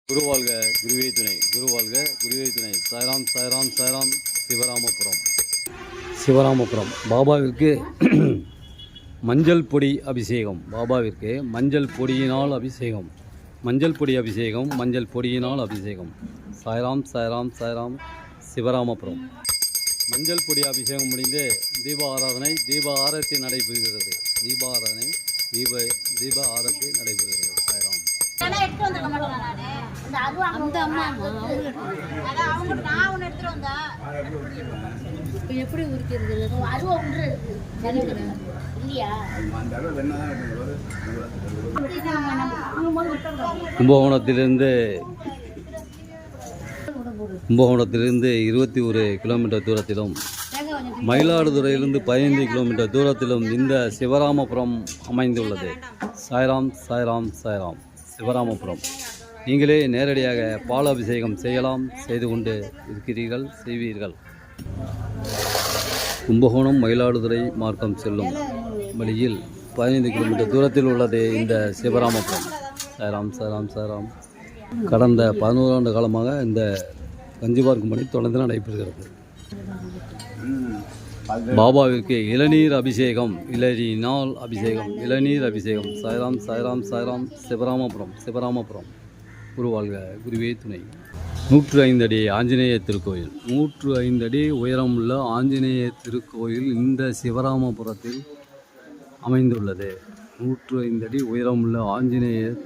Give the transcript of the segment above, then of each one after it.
குருவாழ்க குருவே துணை, குருவாழ்க குருவே துணை. சாய்ராம் சாய்ராம் சாய்ராம். சிவராமபுரம் சிவராமபுரம் பாபாவிற்கு மஞ்சள் பொடி அபிஷேகம். பாபாவிற்கு மஞ்சள் பொடியினால் அபிஷேகம். மஞ்சள் பொடி அபிஷேகம், மஞ்சள் பொடியினால் அபிஷேகம். சாய்ராம் சாய்ராம் சாய்ராம். சிவராமபுரம் மஞ்சள் பொடி அபிஷேகம் முடிந்து தீப ஆராதனை, தீப ஆரத்தி நடைபெறுகிறது. தீப ஆராதனை, தீப ஆரத்தி நடைபெறுகிறது. சாய்ராம். எப்படி உரிக்கிறது? கும்பகோணத்திலிருந்து 21 கிலோமீட்டர் தூரத்திலும், மயிலாடுதுறையிலிருந்து 15 கிலோமீட்டர் தூரத்திலும் இந்த சிவராமபுரம் அமைந்துள்ளது. சாய்ராம் சாய்ராம் சாய்ராம். சிவராமபுரம் நீங்களே நேரடியாக பால் அபிஷேகம் செய்யலாம், செய்து கொண்டு இருக்கிறீர்கள், செய்வீர்கள். கும்பகோணம் மயிலாடுதுறை மார்க்கம் செல்லும் வழியில் 15 கிலோமீட்டர் தூரத்தில் உள்ளது இந்த சிவராமபுரம். சாய்ராம் சாய்ராம் சாய்ராம். கடந்த 11 ஆண்டு காலமாக இந்த கஞ்சி பார்க்கும் பணி தொடர்ந்து நடைபெறுகிறது. பாபாவிற்கு இளநீர் அபிஷேகம், இளநீரினால் அபிஷேகம், இளநீர் அபிஷேகம். சாய்ராம் சாய்ராம் சாய்ராம். சிவராமபுரம் சிவராமபுரம். குருவாழ்க குருவே துணை. 105 அடி ஆஞ்சநேய திருக்கோயில். 105 அடி உயரமுள்ள ஆஞ்சநேய திருக்கோயில் இந்த சிவராமபுரத்தில் அமைந்துள்ளது. 105 அடி உயரமுள்ள ஆஞ்சநேயர்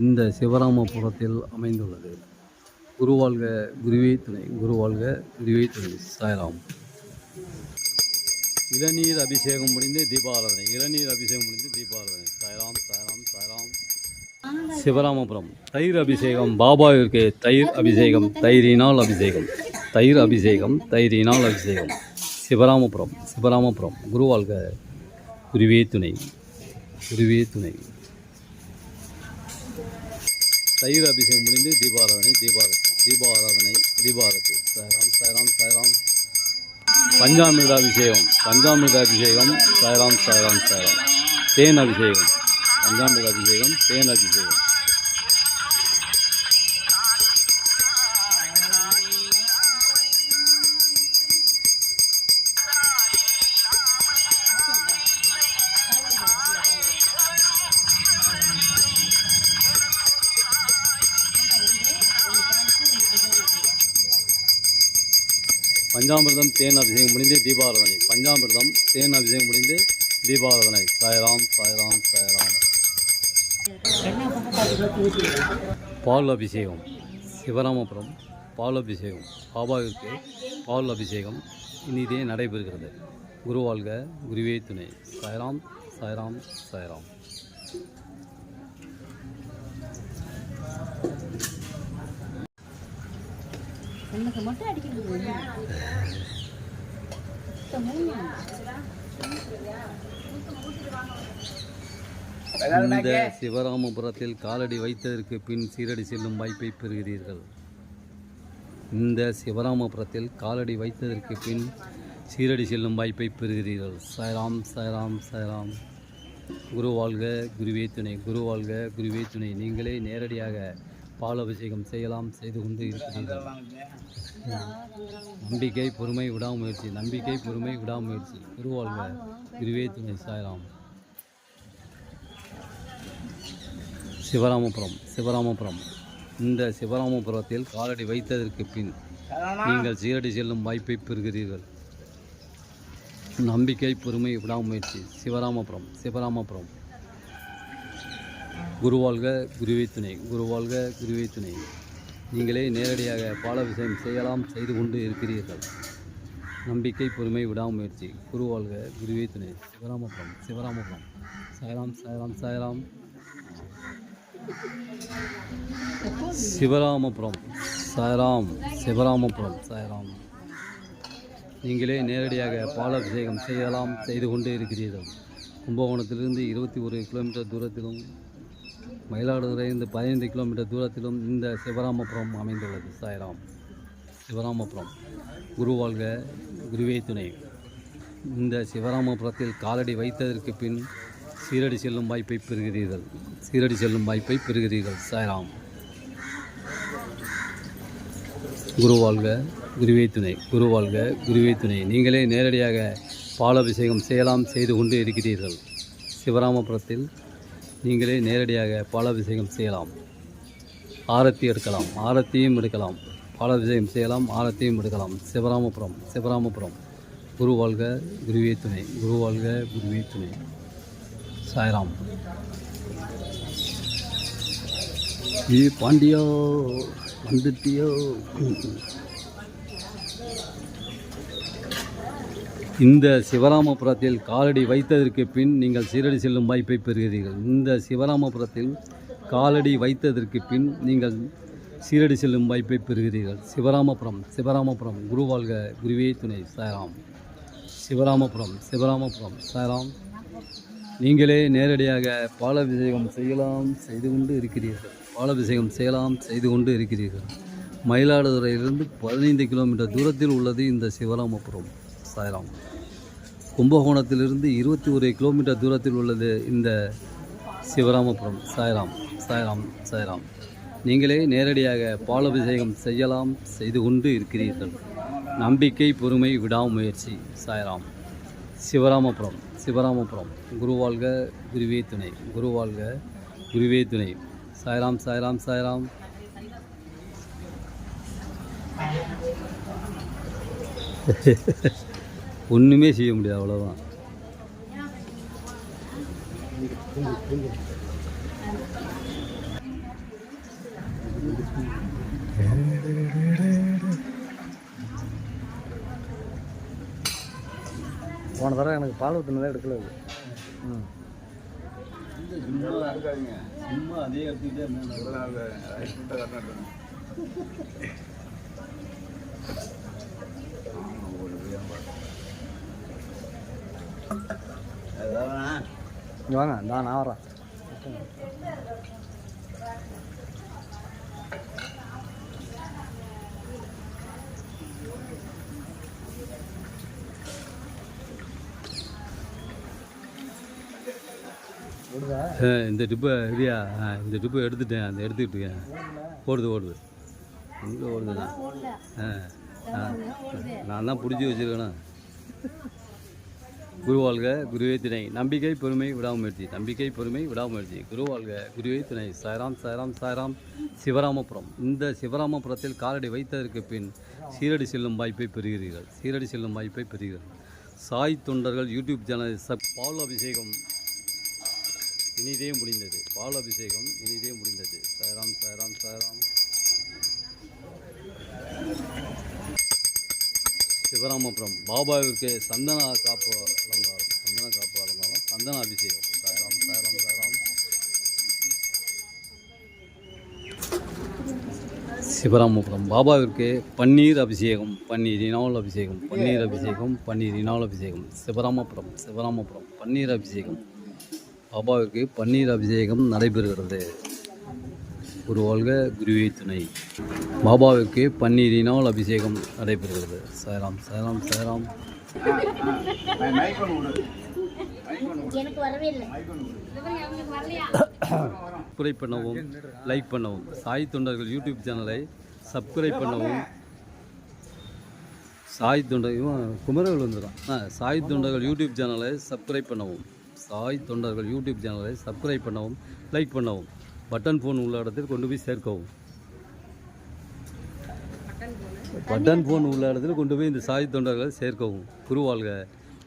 இந்த சிவராமபுரத்தில் அமைந்துள்ளது. குருவாழ்க குருவே துணை, குருவாழ்க குருவே துணை. சாய்ராம். இளநீர் அபிஷேகம் முடிந்து தீபாராதனை, இளநீர் அபிஷேகம் முடிந்து தீபாராதனை. சாய்ராம் சாய்ராம் சாய்ராம். சிவராமபுரம் தயிர் அபிஷேகம். பாபாவிற்கு தயிர் அபிஷேகம், தயிரினால் அபிஷேகம், தயிர் அபிஷேகம், தயிரினால் அபிஷேகம். சிவராமபுரம் சிவராமபுரம். குருவாழ்க குருவே துணை, குருவே துணை. தயிர் அபிஷேகம் முடிந்து தீபாராதனை, தீபாராதனை, தீபாரதி. சாய்ராம் சாய்ராம் சாய்ராம். பஞ்சாமிர்த அபிஷேகம், பஞ்சாமிர்த அபிஷேகம். சாய்ராம் சாய்ராம் சாய்ராம். தேன் அபிஷேகம், பஞ்சாமிர்த அபிஷேகம், தேன் அபிஷேகம். பஞ்சாமிர்தம் தேன் அபிஷேகம் முடிந்து தீபாராதனை, பஞ்சாமிர்தம் தேன் அபிஷேகம் முடிந்து தீபாராதனை. சாய்ராம் சாய்ராம் சாய்ராம். பால் அபிஷேகம். சிவராமபுரம் பால் அபிஷேகம். பாபாவிற்கு பால் அபிஷேகம் இனிதே நடைபெறுகிறது. குருவாழ்க குருவே துணை. சாய்ராம் சாய்ராம் சாய்ராம். எனக்கு மட்டும் அடிக்கிறது. இந்த சிவராமபுரத்தில் காலடி வைத்ததற்கு பின் சீரடி செல்லும் வாய்ப்பை பெறுகிறீர்கள். இந்த சிவராமபுரத்தில் காலடி வைத்ததற்கு பின் சீரடி செல்லும் வாய்ப்பை பெறுகிறீர்கள். சாய்ராம் சாய்ராம் சாய்ராம். குருவாழ்க குருவே துணை, குருவாழ்க குருவே துணை. நீங்களே நேரடியாக பால் அபிஷேகம் செய்யலாம், செய்து கொண்டு இருக்கிறீர்கள். நம்பிக்கை பொறுமை விடாமுயற்சி, நம்பிக்கை பொறுமை விடாமுயற்சி. குருவாழ்க குருவே துணை. சாய்ராம். சிவராமபுரம் சிவராமபுரம். இந்த சிவராமபுரத்தில் காலடி வைத்ததற்கு பின் நீங்கள் சீரடி செல்லும் வாய்ப்பை பெறுகிறீர்கள். நம்பிக்கை பொறுமை விடாமுயற்சி. சிவராமபுரம் சிவராமபுரம். குருவாழ்க குருவே துணை, குருவாழ்க குருவே துணை. நீங்களே நேரடியாக பாலாபிஷேகம் செய்யலாம், செய்து கொண்டு இருக்கிறீர்கள். நம்பிக்கை பொறுமை விடாமுயற்சி. குருவாழ்க குருவே துணை. சிவராமபுரம் சிவராமபுரம். சாய்ராம் சாய்ராம் சாய்ராம். சிவராமபுரம் சாய்ராம். சிவராமபுரம் சாய்ராம். நீங்களே நேரடியாக பாலாபிஷேகம் செய்யலாம், செய்து கொண்டு இருக்கிறீர்கள். கும்பகோணத்திலிருந்து 21 கிலோமீட்டர் தூரத்திலும், மயிலாடுதுறையிலிருந்து 15 கிலோமீட்டர் தூரத்திலும் இந்த சிவராமபுரம் அமைந்துள்ளது. சாய்ராம். சிவராமபுரம். குருவாழ்க குருவே துணை. இந்த சிவராமபுரத்தில் காலடி வைத்ததற்கு பின் சீரடி செல்லும் வாய்ப்பை பெறுகிறீர்கள். சீரடி செல்லும் வாய்ப்பை பெறுகிறீர்கள். சாய்ராம். குரு வாழ்க குருவே துணை, குரு வாழ்க குருவே துணை. நீங்களே நேரடியாக பாலாபிஷேகம் செய்யலாம், செய்து கொண்டு இருக்கிறீர்கள். சிவராமபுரத்தில் நீங்களே நேரடியாக பாலாபிஷேகம் செய்யலாம், ஆரத்தி எடுக்கலாம், ஆரத்தியும் எடுக்கலாம், பாலாபிஷேகம் செய்யலாம், ஆரத்தியும் எடுக்கலாம். சிவராமபுரம், சிவராமபுரம். குரு வாழ்க குருவே துணை, குரு வாழ்க குருவே துணை. சாய்ராம். பாண்டியோ வந்துட்டியோ. இந்த சிவராமபுரத்தில் காலடி வைத்ததற்கு பின் நீங்கள் சீரடி செல்லும் வாய்ப்பை பெறுகிறீர்கள். இந்த சிவராமபுரத்தில் காலடி வைத்ததற்கு பின் நீங்கள் சீரடி செல்லும் வாய்ப்பை பெறுகிறீர்கள். சிவராமபுரம், சிவராமபுரம். குரு வாழ்க குருவே துணை. சாய்ராம். சிவராமபுரம், சிவராமபுரம். சாய்ராம். நீங்களே நேரடியாக பாலாபிஷேகம் செய்யலாம், செய்து கொண்டு இருக்கிறீர்கள். பாலாபிஷேகம் செய்யலாம், செய்து கொண்டு இருக்கிறீர்கள். மயிலாடுதுறையிலிருந்து 15 கிலோமீட்டர் தூரத்தில் உள்ளது இந்த சிவராமபுரம். சாய்ராம். கும்பகோணத்திலிருந்து 21 கிலோமீட்டர் தூரத்தில் உள்ளது இந்த சிவராமபுரம். சாய்ராம், சாய்ராம், சாய்ராம். நீங்களே நேரடியாக பாலாபிஷேகம் செய்யலாம், செய்து கொண்டு இருக்கிறீர்கள். நம்பிக்கை, பொறுமை, விடாமுயற்சி. சாய்ராம். சிவராமபுரம், சிவராமபுரம். குரு வாழ்க குருவே துணை, குரு வாழ்க குருவே துணை. சாய்ராம், சாய்ராம், சாய்ராம். ஒன்றுமே செய்ய முடியாது, அவ்வளோதான். போன தடவை எனக்கு பால் ஊற்றுனதே எடுக்கல. சும்மா அதே எடுத்துக்கிட்டே வாங்க, நான் வரேன். இந்த டிப்பை இல்லையா, இந்த டிப்பை எடுத்துட்டேன், அந்த எடுத்துக்கிட்டு இருக்கேன். ஓடுது எங்கே ஓடுதுண்ணா? நான் தான் பிடிச்சி வச்சுருக்கேண்ணா. குரு வாழ்க குருவே துணை. நம்பிக்கை, பொறுமை, விடாமுயற்சி. நம்பிக்கை, பொறுமை, விடாமுயற்சி. குரு வாழ்க குருவே துணை. சாய்ராம், சாய்ராம், சாய்ராம். சிவராமபுரம். இந்த சிவராமபுரத்தில் காலடி வைத்ததற்கு பின் சீரடி செல்லும் வாய்ப்பை பெறுகிறீர்கள். சீரடி செல்லும் வாய்ப்பை பெறுகிறீர்கள். சாய் தொண்டர்கள் யூடியூப் சேனல் பால் அபிஷேகம் இனிதே முடிந்தது. பால் அபிஷேகம் இனிதே முடிந்தது. சாய்ராம், சாய்ராம், சாய்ராம். சிவராமபுரம். பாபாவிற்கு சந்தன காப்பு அலங்காரம், சந்தன அபிஷேகம். சாய்ராம், சாய்ராம், சாய்ராம். சிவராமபுரம். பாபாவிற்கு பன்னீர் அபிஷேகம், பன்னீரினால் அபிஷேகம், பன்னீர் அபிஷேகம், பன்னீரினால் அபிஷேகம். சிவராமபுரம், சிவராமபுரம். பன்னீர் அபிஷேகம். பாபாவிற்கு பன்னீர் அபிஷேகம் நடைபெறுகிறது. குரு வாழ்க குருவே துணை. பாபாவிற்கு பன்னீரினால் அபிஷேகம் நடைபெறுகிறது. சாய்ராம், சாய்ராம், சாய்ராம். சப்ஸ்கிரைப் பண்ணவும், லைக் பண்ணவும். சாய் தொண்டர்கள் யூடியூப் சேனலை சப்ஸ்கிரைப் பண்ணவும். சாய் தொண்டர்கள் குமரவேல் வந்துடும். சாய் தொண்டர்கள் யூடியூப் சேனலை சப்ஸ்கிரைப் பண்ணவும். சாய் தொண்டர்கள் யூடியூப் சேனலை சப்ஸ்கிரைப் பண்ணவும், லைக் பண்ணவும். பட்டன் ஃபோன் உள்ள இடத்தில் கொண்டு போய் சேர்க்கவும். பட்டன் ஃபோன் உள்ள இடத்துல கொண்டு போய் இந்த சாய் தொண்டர்களை சேர்க்கவும். குரு வாழ்க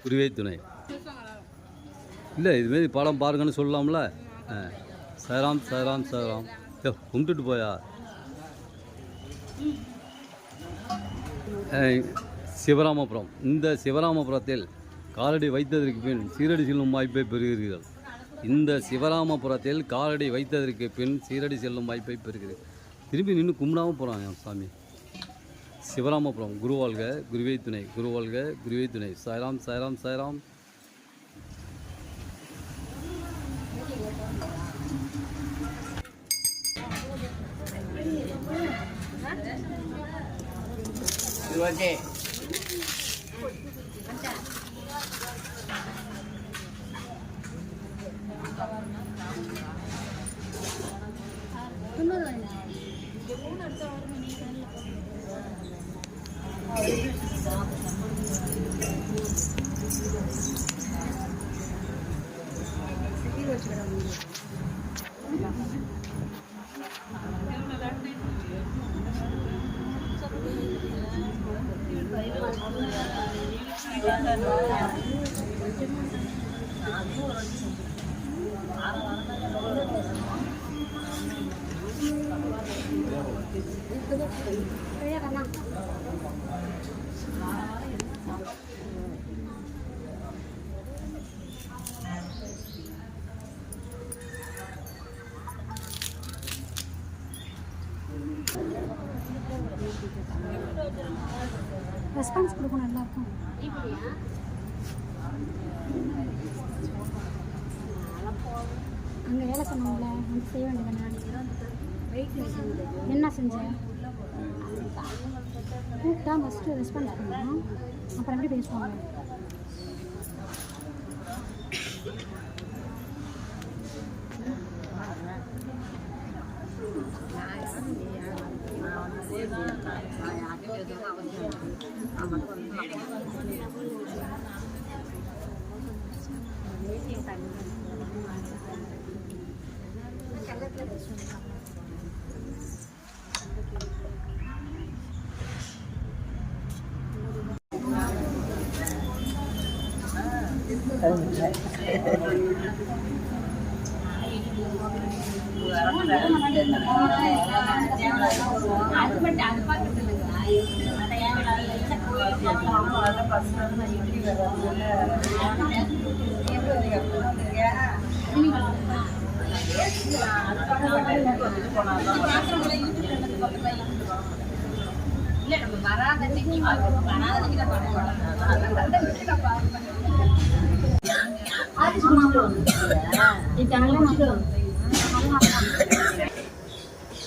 குருவே துணை. இல்லை, இதுமாரி படம் பாருங்கன்னு சொல்லலாம்ல. சாய்ராம், சாய்ராம், சாய்ராம். கும்பிட்டுட்டு போயா. சிவராமபுரம். இந்த சிவராமபுரத்தில் காலடி வைத்ததற்கு பின் சீரடி செல்லும் வாய்ப்பை பெறுகிறீர்கள். இந்த சிவராமபுரத்தில் காலடி வைத்ததற்கு பின் சீரடி செல்லும் வாய்ப்பை பெறுகிறீர்கள். திரும்பி நின்று கும்பிடாமல் போகிறான் என் சாமி. சிவராமபுரம். குரு வாழ்க குருவே துணை, குரு வாழ்க குருவே துணை. சாய்ராம், சாய்ராம், சாய்ராம். ரெஸ்பான்ஸ் கொடுக்கும் நல்லா இருக்கும். அங்கே வேலை சொன்னாங்களே வந்து செய்ய வேண்டியது. என்ன செஞ்சேன்? கூப்பிட்டா ஃபஸ்ட்டு ரெஸ்பான்ஸ் பண்ணணும், அப்புறம் எப்படி பேசுவாங்க?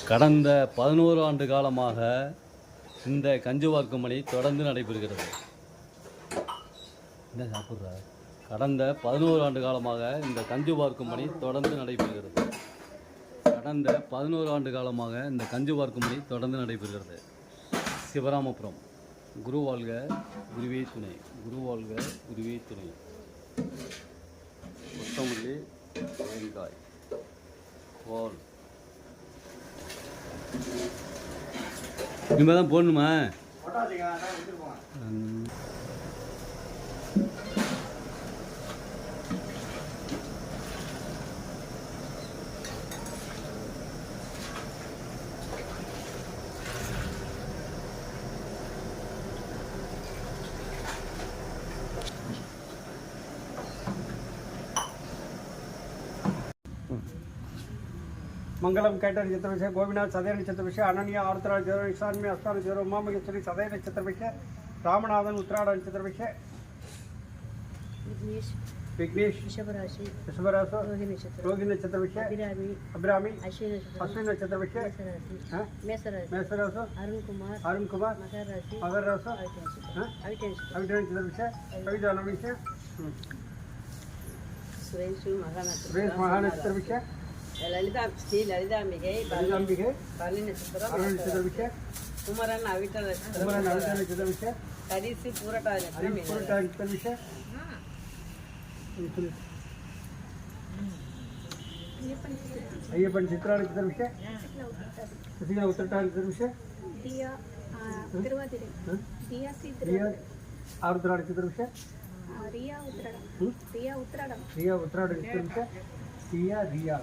கடந்த 11 ஆண்டு காலமாக இந்த கஞ்சி வார்க்கும் பணி தொடர்ந்து நடைபெறுகிறது. என்ன சாப்பிட்ற? கடந்த 11 ஆண்டு காலமாக இந்த கஞ்சி வார்க்கும் பணி தொடர்ந்து நடைபெறுகிறது. கடந்த 11 ஆண்டு காலமாக இந்த கஞ்சி வார்க்கும் பணி தொடர்ந்து நடைபெறுகிறது. சிவராமபுரம். குரு வாழ்க குருவே துணை, குரு வாழ்க குருவே துணை. கொத்தமல்லி, வெங்காய், பால். இனிமேல் தான் போடணுமா? मंगलम कैटर नक्षत्र विषय गोविनाथ सदय नक्षत्र विषय अनन्य आर्द्रा जरो ईशान्य अस्थान जरो उमामहेश्वरी सदय नक्षत्र विषय रामनाथन उत्तरायण नक्षत्र विषय विघ्नेश रोहिणी नक्षत्र विषय अभिरामी अश्विनी नक्षत्र विषय मेषराशि अरुण कुमार मकर राशि अविटन नक्षत्र विषय कविजान विषय सुरेश महानक्षत्र विषय ललिता श्री ललितांबिके बाली नक्षत्र विषय कुमरन अविटल नक्षत्र विषय करीसी पूरटा नक्षत्र विषय अय्यप्पन चित्रा नक्षत्र विषय शशिकला उत्तरटा नक्षत्र विषय आरुद्रा नक्षत्र विषय रिया उत्तरायण नक्षत्र विषय रिया